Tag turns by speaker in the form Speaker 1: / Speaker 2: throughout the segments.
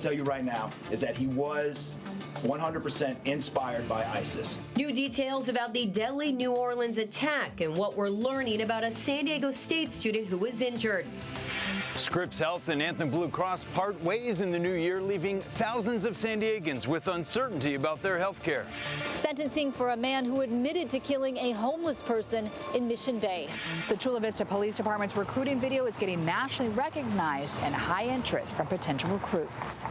Speaker 1: Tell you right now is that he was 100% inspired by ISIS.
Speaker 2: New details about the deadly New Orleans attack and what we're learning about a San Diego State student who was injured.
Speaker 3: Scripps Health and Anthem Blue Cross part ways in the new year, leaving thousands of San Diegans with uncertainty about their health care.
Speaker 4: Sentencing for a man who admitted to killing a homeless person in Mission Bay.
Speaker 5: The Chula Vista Police Department's recruiting video is getting nationally recognized and high interest from potential recruits.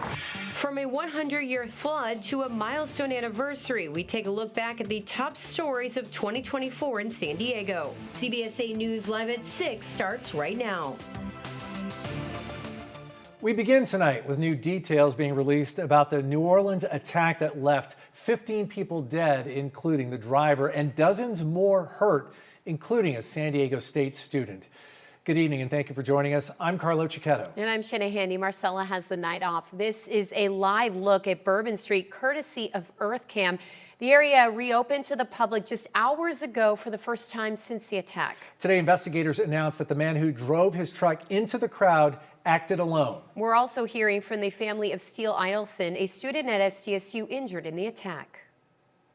Speaker 2: From a 100-year flood to a milestone anniversary, we take a look back at the top stories of 2024 in San Diego. CBS 8 News Live at 6 starts right now.
Speaker 6: We begin tonight with new details being released about the New Orleans attack that left 15 people dead, including the driver, and dozens more hurt, including a San Diego State student. Good evening and thank you for joining us. I'm Carlo Cicchetto.
Speaker 2: And I'm Shanna Handy. Marcella has the night off. This is a live look at Bourbon Street, courtesy of EarthCam. The area reopened to the public just hours ago for the first time since the attack. Today, investigators announced that the man who drove his truck into the crowd acted alone. We're also hearing from the family of Steele Idelson, a student at SDSU injured in the attack.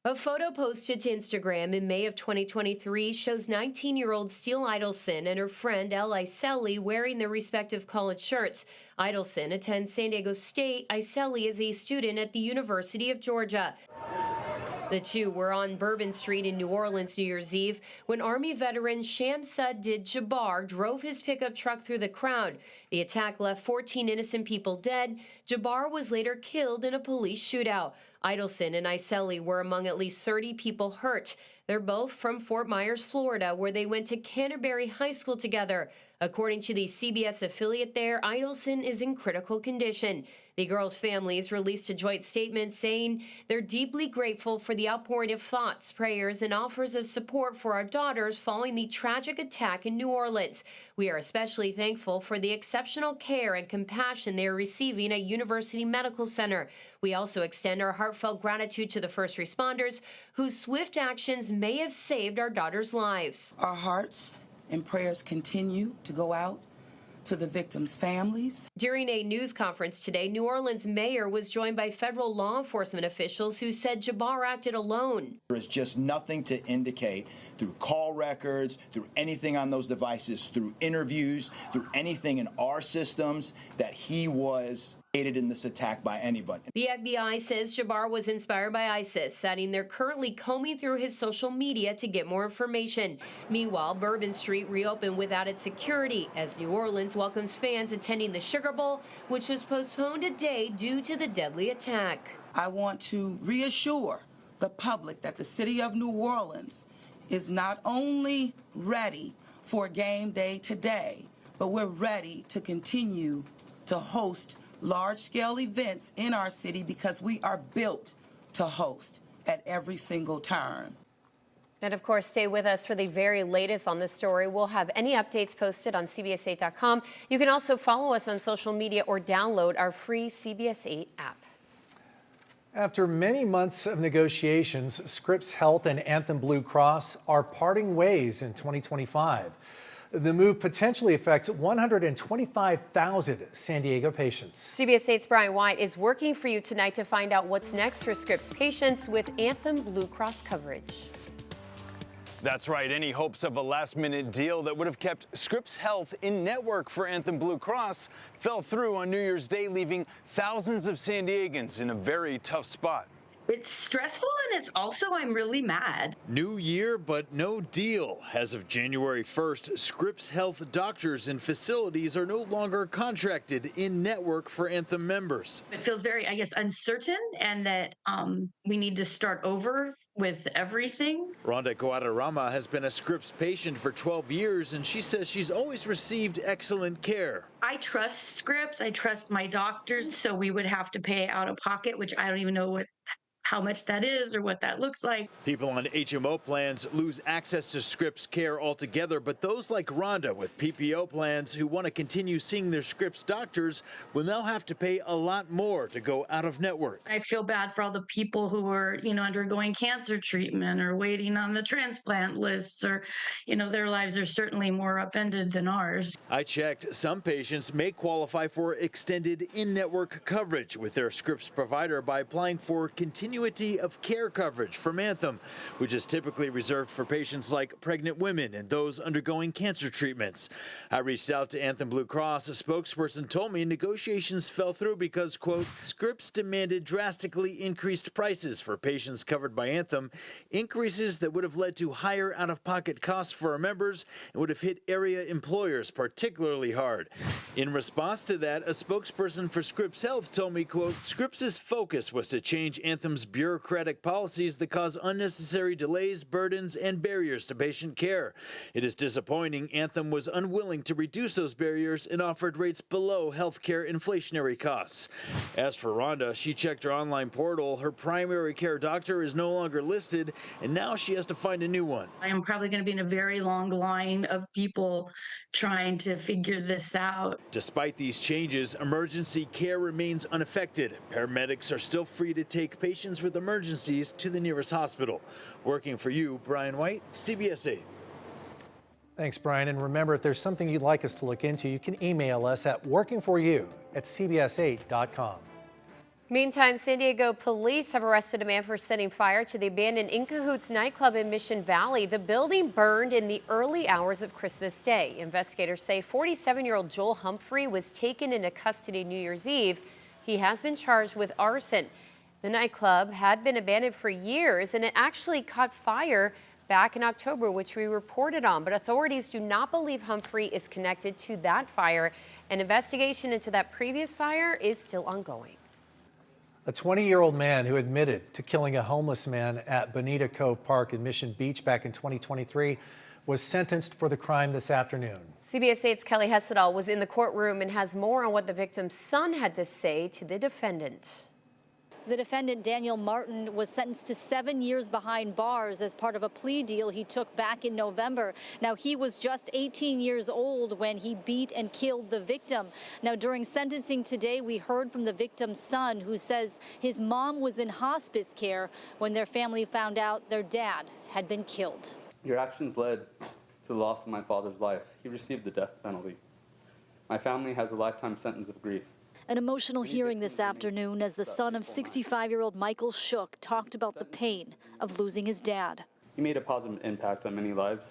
Speaker 2: A photo posted to Instagram in May of 2023 shows 19-year-old Steele Idelson and her friend Elle Iselli wearing their respective college shirts. Idelson attends San Diego State. Iselli is a student at the University of Georgia. The two were on Bourbon Street in New Orleans New Year's Eve when Army veteran Shamsuddin Jabbar drove his pickup truck through the crowd. The attack left 14 innocent people dead. Jabbar was later killed in a police shootout. Idelson and Iselli were among at least 30 people hurt. They're both from Fort Myers, Florida, where they went to Canterbury High School together. According to the CBS affiliate there, Idelson is in critical condition. The girls' families released a joint statement saying they're deeply grateful for the outpouring of thoughts, prayers, and offers of support for our daughters following the tragic attack in New Orleans. We are especially thankful for the exceptional care and compassion they are receiving at University Medical Center. We also extend our heartfelt gratitude to the first responders whose swift actions may have saved our daughters' lives.
Speaker 7: Our hearts and prayers continue to go out to the victims' families.
Speaker 2: During a news conference today, New Orleans mayor was joined by federal law enforcement officials who said Jabbar acted alone.
Speaker 1: There is just nothing to indicate through call records, through anything on those devices, through interviews, through anything in our systems that he was aided in this attack by anybody.
Speaker 2: The FBI says Jabbar was inspired by ISIS, adding they're currently combing through his social media to get more information. Meanwhile, Bourbon Street reopened without its security as New Orleans welcomes fans attending the Sugar Bowl, which was postponed a day due to the deadly attack.
Speaker 7: I want to reassure the public that the city of New Orleans is not only ready for game day today, but we're ready to continue to host large-scale events in our city because we are built to host at every single turn.
Speaker 2: And of course, stay with us for the very latest on this story. We'll have any updates posted on CBS8.com. You can also follow us on social media or download our free CBS 8 app.
Speaker 6: After many months of negotiations, Scripps Health and Anthem Blue Cross are parting ways in 2025. The move potentially affects 125,000 San Diego patients.
Speaker 2: CBS 8's Brian White is working for you tonight to find out what's next for Scripps patients with Anthem Blue Cross coverage.
Speaker 3: That's right. Any hopes of a last-minute deal that would have kept Scripps Health in network for Anthem Blue Cross fell through on New Year's Day, leaving thousands of San Diegans in a very tough spot.
Speaker 8: It's stressful, and it's also, I'm really mad.
Speaker 9: New year, but no deal. As of January 1st, Scripps Health doctors and facilities are no longer contracted in network for Anthem members.
Speaker 8: It feels very, I guess, uncertain, and that we need to start over with everything.
Speaker 9: Rhonda Guadarrama has been a Scripps patient for 12 years, and she says she's always received excellent care.
Speaker 8: I trust Scripps. I trust my doctors, so we would have to pay out of pocket, which I don't even know what how much that is or what that looks like.
Speaker 9: People on HMO plans lose access to Scripps care altogether, but those like Rhonda with PPO plans who want to continue seeing their Scripps doctors will now have to pay a lot more to go out of network.
Speaker 8: I feel bad for all the people who are, undergoing cancer treatment or waiting on the transplant lists, or, their lives are certainly more upended than ours.
Speaker 9: I checked. Some patients may qualify for extended in-network coverage with their Scripps provider by applying for continuity of care coverage from Anthem, which is typically reserved for patients like pregnant women and those undergoing cancer treatments. I reached out to Anthem Blue Cross. A spokesperson told me negotiations fell through because, quote, Scripps demanded drastically increased prices for patients covered by Anthem, increases that would have led to higher out-of-pocket costs for our members and would have hit area employers particularly hard. In response to that, a spokesperson for Scripps Health told me, quote, Scripps' focus was to change Anthem's bureaucratic policies that cause unnecessary delays, burdens, and barriers to patient care. It is disappointing Anthem was unwilling to reduce those barriers and offered rates below healthcare inflationary costs. As for Rhonda, she checked her online portal. Her primary care doctor is no longer listed, and now she has to find a new one.
Speaker 8: I am probably going to be in a very long line of people trying to figure this out.
Speaker 9: Despite these changes, emergency care remains unaffected. Paramedics are still free to take patients with emergencies to the nearest hospital. Working for you, Brian White, CBS 8.
Speaker 6: Thanks, Brian. And remember, if there's something you'd like us to look into, you can email us at workingforyou@cbs8.com.
Speaker 2: Meantime, San Diego police have arrested a man for setting fire to the abandoned In Cahoots nightclub in Mission Valley. The building burned in the early hours of Christmas Day. Investigators say 47-year-old Joel Humphrey was taken into custody New Year's Eve. He has been charged with arson. The nightclub had been abandoned for years, and it actually caught fire back in October, which we reported on. But authorities do not believe Humphrey is connected to that fire. An investigation into that previous fire is still ongoing.
Speaker 6: A 20-year-old man who admitted to killing a homeless man at Bonita Cove Park in Mission Beach back in 2023 was sentenced for the crime this afternoon.
Speaker 2: CBS 8's Kelly Hessedal was in the courtroom and has more on what the victim's son had to say to the defendant.
Speaker 4: The defendant, Daniel Martin, was sentenced to 7 years behind bars as part of a plea deal he took back in November. Now, he was just 18 years old when he beat and killed the victim. Now, during sentencing today, we heard from the victim's son, who says his mom was in hospice care when their family found out their dad had been killed.
Speaker 10: Your actions led to the loss of my father's life. He received the death penalty. My family has a lifetime sentence of grief.
Speaker 4: An emotional hearing this afternoon as the son of 65-year-old Michael Shook talked about the pain of losing his dad.
Speaker 10: He made a positive impact on many lives.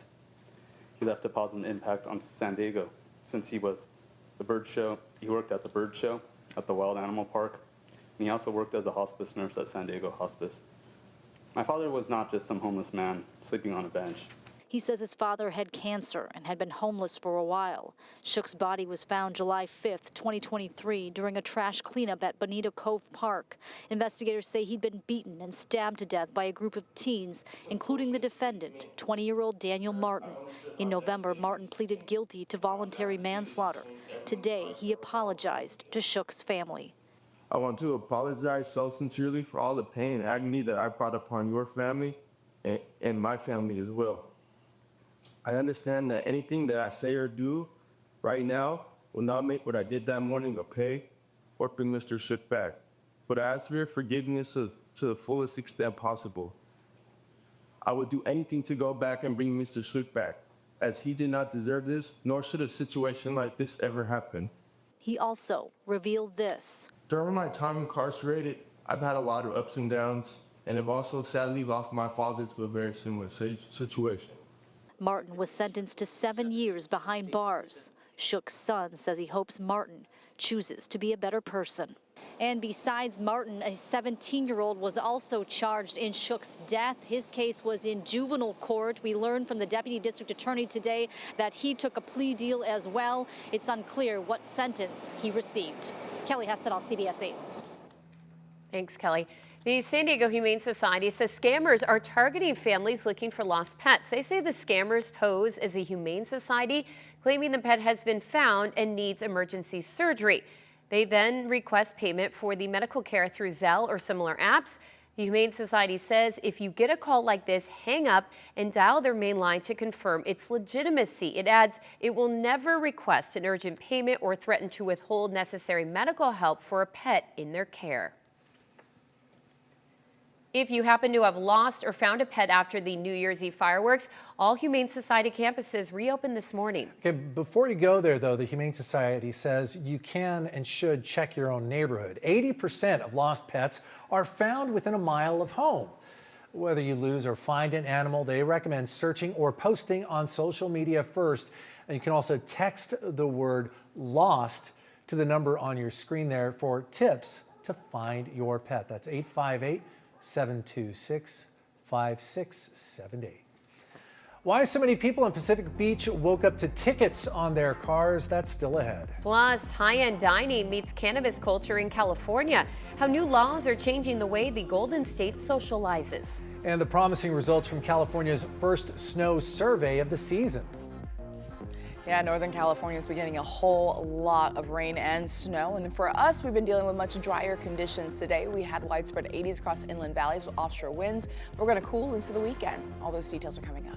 Speaker 10: He left a positive impact on San Diego since he was the bird show. He worked at the bird show at the Wild Animal Park, and he also worked as a hospice nurse at San Diego Hospice. My father was not just some homeless man sleeping on a bench.
Speaker 4: He says his father had cancer and had been homeless for a while. Shook's body was found July 5th, 2023, during a trash cleanup at Bonita Cove Park. Investigators say he'd been beaten and stabbed to death by a group of teens, including the defendant, 20-year-old Daniel Martin. In November, Martin pleaded guilty to voluntary manslaughter. Today, he apologized to Shook's family.
Speaker 11: I want to apologize so sincerely for all the pain and agony that I brought upon your family and my family as well. I understand that anything that I say or do right now will not make what I did that morning okay or bring Mr. Shook back. But I ask for your forgiveness to the fullest extent possible. I would do anything to go back and bring Mr. Shook back, as he did not deserve this, nor should a situation like this ever happen.
Speaker 4: He also revealed this.
Speaker 11: During my time incarcerated, I've had a lot of ups and downs, and have also sadly lost my father to a very similar situation.
Speaker 4: Martin was sentenced to 7 years behind bars. Shook's son says he hopes Martin chooses to be a better person. And besides Martin, a 17-year-old was also charged in Shook's death. His case was in juvenile court. We learned from the deputy district attorney today that he took a plea deal as well. It's unclear what sentence he received. Kelly Hessedal, CBS 8.
Speaker 2: Thanks, Kelly. The San Diego Humane Society says scammers are targeting families looking for lost pets. They say the scammers pose as a humane society, claiming the pet has been found and needs emergency surgery. They then request payment for the medical care through Zelle or similar apps. The Humane Society says if you get a call like this, hang up and dial their main line to confirm its legitimacy. It adds it will never request an urgent payment or threaten to withhold necessary medical help for a pet in their care. If you happen to have lost or found a pet after the New Year's Eve fireworks, all Humane Society campuses reopened this morning.
Speaker 6: Okay, before you go there, though, the Humane Society says you can and should check your own neighborhood. 80% of lost pets are found within a mile of home. Whether you lose or find an animal, they recommend searching or posting on social media first. And you can also text the word LOST to the number on your screen there for tips to find your pet. That's 858-726-5678. Why so many people in Pacific Beach woke up to tickets on their cars, that's still ahead.
Speaker 2: Plus, high-end dining meets cannabis culture in California. How new laws are changing the way the Golden State socializes.
Speaker 6: And the promising results from California's first snow survey of the season.
Speaker 12: Yeah, Northern California is beginning a whole lot of rain and snow. And for us, we've been dealing with much drier conditions today. We had widespread 80s across inland valleys with offshore winds. We're going to cool into the weekend. All those details are coming up.